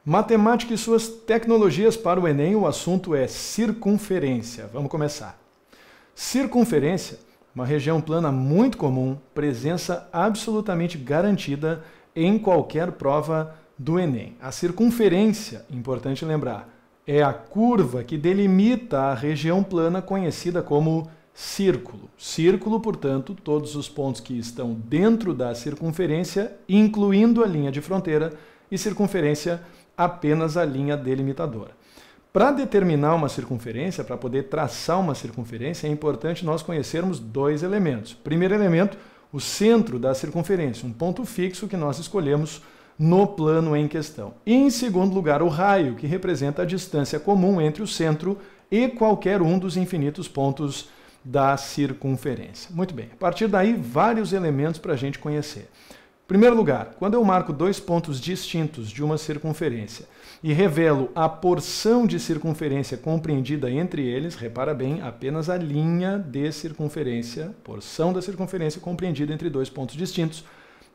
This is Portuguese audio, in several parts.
Matemática e suas tecnologias para o Enem, o assunto é circunferência. Vamos começar. Circunferência, uma região plana muito comum, presença absolutamente garantida em qualquer prova do Enem. A circunferência, importante lembrar, é a curva que delimita a região plana conhecida como círculo. Círculo, portanto, todos os pontos que estão dentro da circunferência, incluindo a linha de fronteira, e circunferência apenas a linha delimitadora. Para determinar uma circunferência, para poder traçar uma circunferência, é importante nós conhecermos dois elementos. Primeiro elemento, o centro da circunferência, um ponto fixo que nós escolhemos no plano em questão. E, em segundo lugar, o raio, que representa a distância comum entre o centro e qualquer um dos infinitos pontos da circunferência. Muito bem, a partir daí, vários elementos para a gente conhecer. Em primeiro lugar, quando eu marco dois pontos distintos de uma circunferência e revelo a porção de circunferência compreendida entre eles, repara bem, apenas a linha de circunferência, porção da circunferência compreendida entre dois pontos distintos,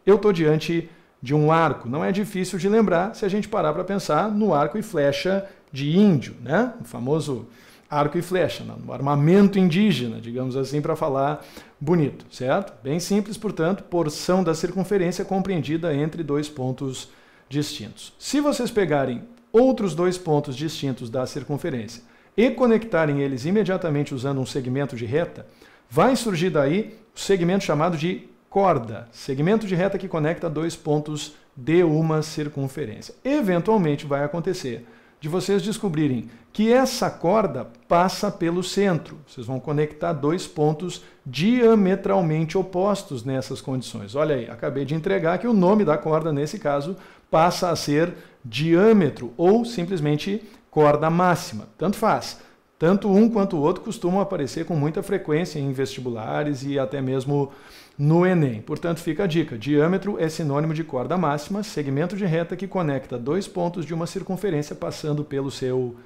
eu estou diante de um arco. Não é difícil de lembrar se a gente parar para pensar no arco e flecha de índio, né? O famoso arco e flecha, no armamento indígena, digamos assim, para falar bonito, certo? Bem simples, portanto, porção da circunferência compreendida entre dois pontos distintos. Se vocês pegarem outros dois pontos distintos da circunferência e conectarem eles imediatamente usando um segmento de reta, vai surgir daí o segmento chamado de corda, segmento de reta que conecta dois pontos de uma circunferência. Eventualmente vai acontecer de vocês descobrirem que essa corda passa pelo centro. Vocês vão conectar dois pontos diametralmente opostos nessas condições. Olha aí, acabei de entregar que o nome da corda, nesse caso, passa a ser diâmetro ou simplesmente corda máxima. Tanto faz. Tanto um quanto o outro costumam aparecer com muita frequência em vestibulares e até mesmo no Enem. Portanto, fica a dica. Diâmetro é sinônimo de corda máxima, segmento de reta que conecta dois pontos de uma circunferência passando pelo seu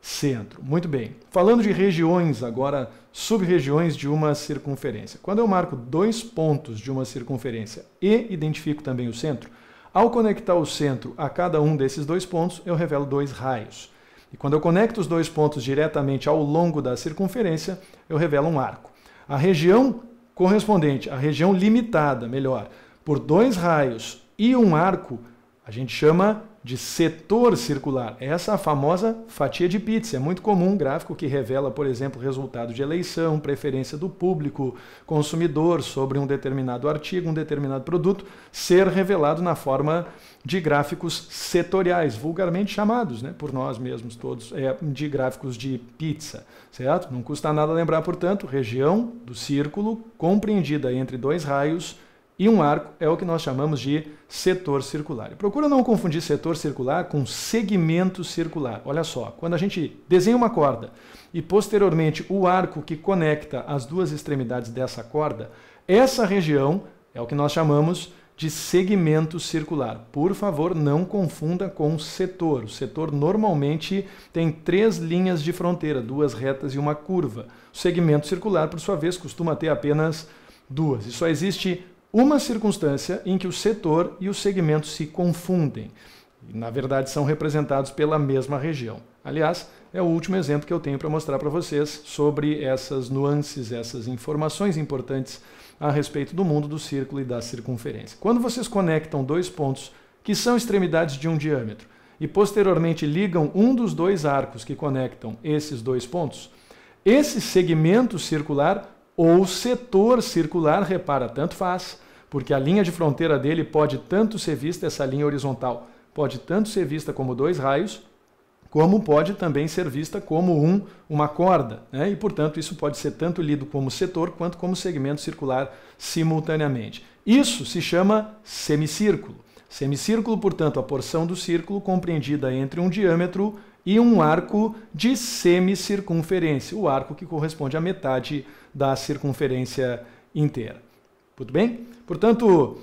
centro. Muito bem. Falando de regiões, agora sub-regiões de uma circunferência. Quando eu marco dois pontos de uma circunferência e identifico também o centro, ao conectar o centro a cada um desses dois pontos, eu revelo dois raios. E quando eu conecto os dois pontos diretamente ao longo da circunferência, eu revelo um arco. A região correspondente, a região limitada, melhor, por dois raios e um arco, a gente chama de setor circular. Essa é a famosa fatia de pizza. É muito comum um gráfico que revela, por exemplo, resultado de eleição, preferência do público consumidor sobre um determinado artigo, um determinado produto, ser revelado na forma de gráficos setoriais, vulgarmente chamados, né, por nós mesmos todos, de gráficos de pizza, certo? Não custa nada lembrar, portanto, região do círculo compreendida entre dois raios e um arco é o que nós chamamos de setor circular. Procura não confundir setor circular com segmento circular. Olha só, quando a gente desenha uma corda e posteriormente o arco que conecta as duas extremidades dessa corda, essa região é o que nós chamamos de segmento circular. Por favor, não confunda com setor. O setor normalmente tem três linhas de fronteira, duas retas e uma curva. O segmento circular, por sua vez, costuma ter apenas duas. E só existe uma circunstância em que o setor e o segmento se confundem. Na verdade, são representados pela mesma região. Aliás, é o último exemplo que eu tenho para mostrar para vocês sobre essas nuances, essas informações importantes a respeito do mundo do círculo e da circunferência. Quando vocês conectam dois pontos que são extremidades de um diâmetro e posteriormente ligam um dos dois arcos que conectam esses dois pontos, esse segmento circular ou setor circular, repara, tanto faz, porque a linha de fronteira dele pode tanto ser vista, essa linha horizontal, pode tanto ser vista como dois raios, como pode também ser vista como uma corda, né? E, portanto, isso pode ser tanto lido como setor quanto como segmento circular simultaneamente. Isso se chama semicírculo. Semicírculo, portanto, a porção do círculo compreendida entre um diâmetro e um arco de semicircunferência, o arco que corresponde à metade da circunferência inteira. Tudo bem? Portanto,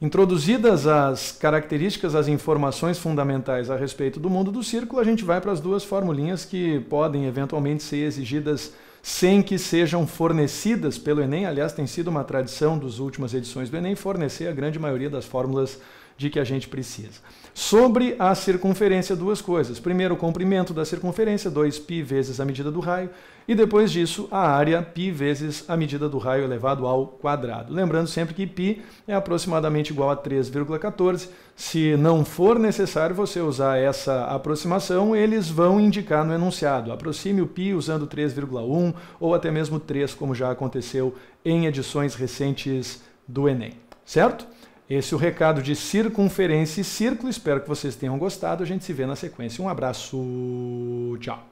introduzidas as características, as informações fundamentais a respeito do mundo do círculo, a gente vai para as duas formulinhas que podem eventualmente ser exigidas sem que sejam fornecidas pelo Enem. Aliás, tem sido uma tradição das últimas edições do Enem fornecer a grande maioria das fórmulas de que a gente precisa. Sobre a circunferência, duas coisas. Primeiro, o comprimento da circunferência, 2π vezes a medida do raio, e depois disso, a área, π vezes a medida do raio elevado ao quadrado. Lembrando sempre que π é aproximadamente igual a 3,14. Se não for necessário você usar essa aproximação, eles vão indicar no enunciado. Aproxime o π usando 3,1 ou até mesmo 3, como já aconteceu em edições recentes do Enem. Certo? Esse é o recado de circunferência e círculo. Espero que vocês tenham gostado. A gente se vê na sequência. Um abraço. Tchau.